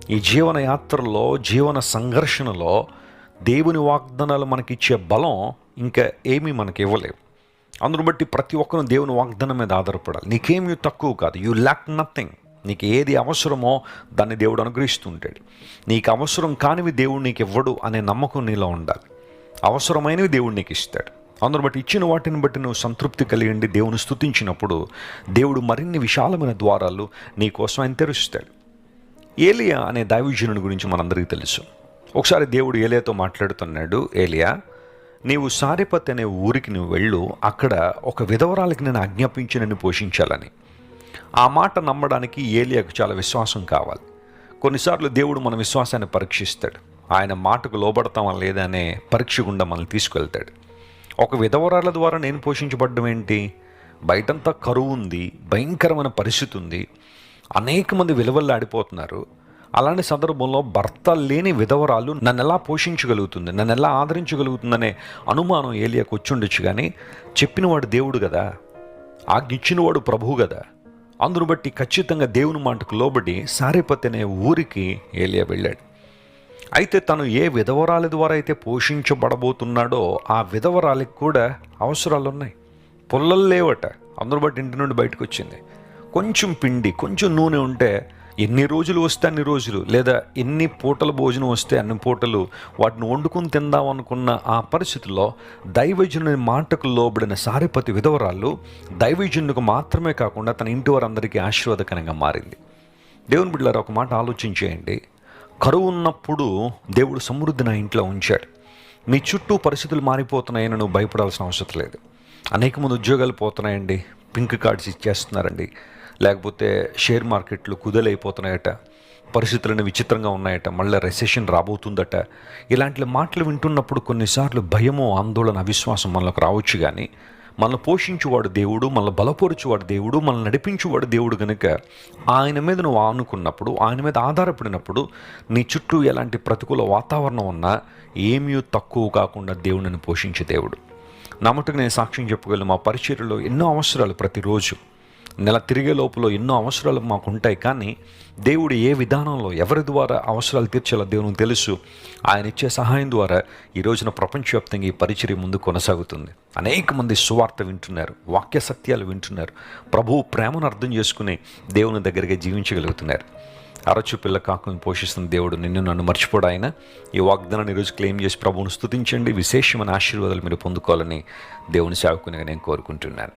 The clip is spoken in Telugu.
ఈ జీవన యాత్రలో, జీవన సంఘర్షణలో దేవుని వాగ్దానాలు మనకిచ్చే బలం ఇంకా ఏమీ మనకి ఇవ్వలేవు. అందును బట్టి ప్రతి ఒక్కరూ దేవుని వాగ్దానం మీద ఆధారపడాలి. నీకేమీ తక్కువ కాదు. You lakh nothing. నీకు ఏది అవసరమో దాన్ని దేవుడు అనుగ్రహిస్తుంటాడు. నీకు అవసరం కానివి దేవుడు నీకు ఇవ్వడు అనే నమ్మకం నీలో ఉండాలి. అవసరమైనవి దేవుడు నీకు ఇస్తాడు. అందును బట్టి ఇచ్చిన వాటిని బట్టి నువ్వు సంతృప్తి కలిగి దేవుని స్తుతించినప్పుడు దేవుడు మరిన్ని విశాలమైన ద్వారాలు నీ కోసం ఆయన తెరుస్తాడు. ఏలియా అనే దైవజనుని గురించి మనందరికీ తెలుసు. ఒకసారి దేవుడు ఏలియాతో మాట్లాడుతున్నాడు, ఏలియా, నీవు సారెపత్ అనే ఊరికి నువ్వు వెళ్ళు, అక్కడ ఒక విధవరాలకి నేను ఆజ్ఞాపించి నన్ను పోషించాలని. ఆ మాట నమ్మడానికి ఏలియాకు చాలా విశ్వాసం కావాలి. కొన్నిసార్లు దేవుడు మన విశ్వాసాన్ని పరీక్షిస్తాడు. ఆయన మాటకు లోబడతామా లేదా అనే పరీక్ష గుండా మనల్ని తీసుకెళ్తాడు. ఒక విధవరాల ద్వారా నేను పోషించబడ్డం ఏంటి? బయటంతా కరువు ఉంది, భయంకరమైన పరిస్థితి ఉంది, అనేక మంది విలువల్లాడిపోతున్నారు. అలాంటి సందర్భంలో భర్త లేని విధవరాలు నన్ను ఎలా పోషించగలుగుతుంది, నన్ను ఎలా ఆదరించగలుగుతుందనే అనుమానం ఏలియాకు వచ్చుండొచ్చు. కానీ చెప్పినవాడు దేవుడు కదా, ఆజ్ఞిచ్చినవాడు ప్రభువు కదా. అందును బట్టి ఖచ్చితంగా దేవుని మాటకు లోబడి సారెపత్ అనే ఊరికి ఏలియా వెళ్ళాడు. అయితే తను ఏ విధవరాలి ద్వారా అయితే పోషించబడబోతున్నాడో ఆ విధవరాలికి కూడా అవసరాలు ఉన్నాయి. పుల్లలు లేవట. అందును బట్టి ఇంటి నుండి బయటకు వచ్చింది. కొంచెం పిండి, కొంచెం నూనె ఉంటే ఎన్ని రోజులు వస్తే అన్ని రోజులు, లేదా ఎన్ని పూటల భోజనం వస్తే అన్ని పూటలు వాటిని వండుకుని తిందాం అనుకున్న ఆ పరిస్థితుల్లో దైవజనుని మాటకు లోబడిన సారెపత్ విధవరాలు దైవజనునికి మాత్రమే కాకుండా తన ఇంటి వారందరికీ ఆశీర్వాదకరంగా మారింది. దేవుని బిడ్డలారా, ఒక మాట ఆలోచించేయండి. కరువు ఉన్నప్పుడు దేవుడు సమృద్ధి నా ఇంట్లో ఉంచాడు. మీ చుట్టూ పరిస్థితులు మారిపోతున్నాయని నువ్వు భయపడాల్సిన అవసరం లేదు. అనేక మంది ఉద్యోగాలు పోతున్నాయండి, పింక్ కార్డ్స్ ఇచ్చేస్తున్నారండి, లేకపోతే షేర్ మార్కెట్లు కుదలైపోతున్నాయట, పరిస్థితులను విచిత్రంగా ఉన్నాయట, మళ్ళీ రెసెషన్ రాబోతుందట. ఇలాంటి మాటలు వింటున్నప్పుడు కొన్నిసార్లు భయము, ఆందోళన, అవిశ్వాసం మనలోకి రావచ్చు. కానీ మనల్ని పోషించువాడు దేవుడు, మనల్ని బలపరుచువాడు దేవుడు, మనల్ని నడిపించువాడు దేవుడు. కనుక ఆయన మీద నువ్వు ఆనుకున్నప్పుడు, ఆయన మీద ఆధారపడినప్పుడు నీ చుట్టూ ఎలాంటి ప్రతికూల వాతావరణం ఉన్నా ఏమీ తక్కువ కాకుండా దేవుడిని పోషించే దేవుడు. నా మటుకు నేను సాక్ష్యం చెప్పగలను. మా పరిచర్యలో ఎన్నో అవసరాలు, ప్రతిరోజు నెల తిరిగే లోపల ఎన్నో అవసరాలు మాకు ఉంటాయి. కానీ దేవుడు ఏ విధానంలో ఎవరి ద్వారా అవసరాలు తీర్చాలో దేవునికి తెలుసు. ఆయన ఇచ్చే సహాయం ద్వారా ఈ రోజున ప్రపంచవ్యాప్తంగా ఈ పరిచర్య ముందు కొనసాగుతుంది. అనేక మంది సువార్త వింటున్నారు, వాక్య సత్యాలు వింటున్నారు, ప్రభువు ప్రేమను అర్థం చేసుకుని దేవుని దగ్గరగా జీవించగలుగుతున్నారు. అరచు పిల్ల కాకుని పోషిస్తున్న దేవుడు నిన్ను నన్ను మర్చిపోడు. ఆయన ఈ వాగ్దానాన్ని ఈరోజు క్లెయిమ్ చేసి ప్రభువును స్తుతించండి. విశేషమైన ఆశీర్వాదాలు మీరు పొందుకోవాలని దేవుని సేవకునిగా నేను కోరుకుంటున్నాను.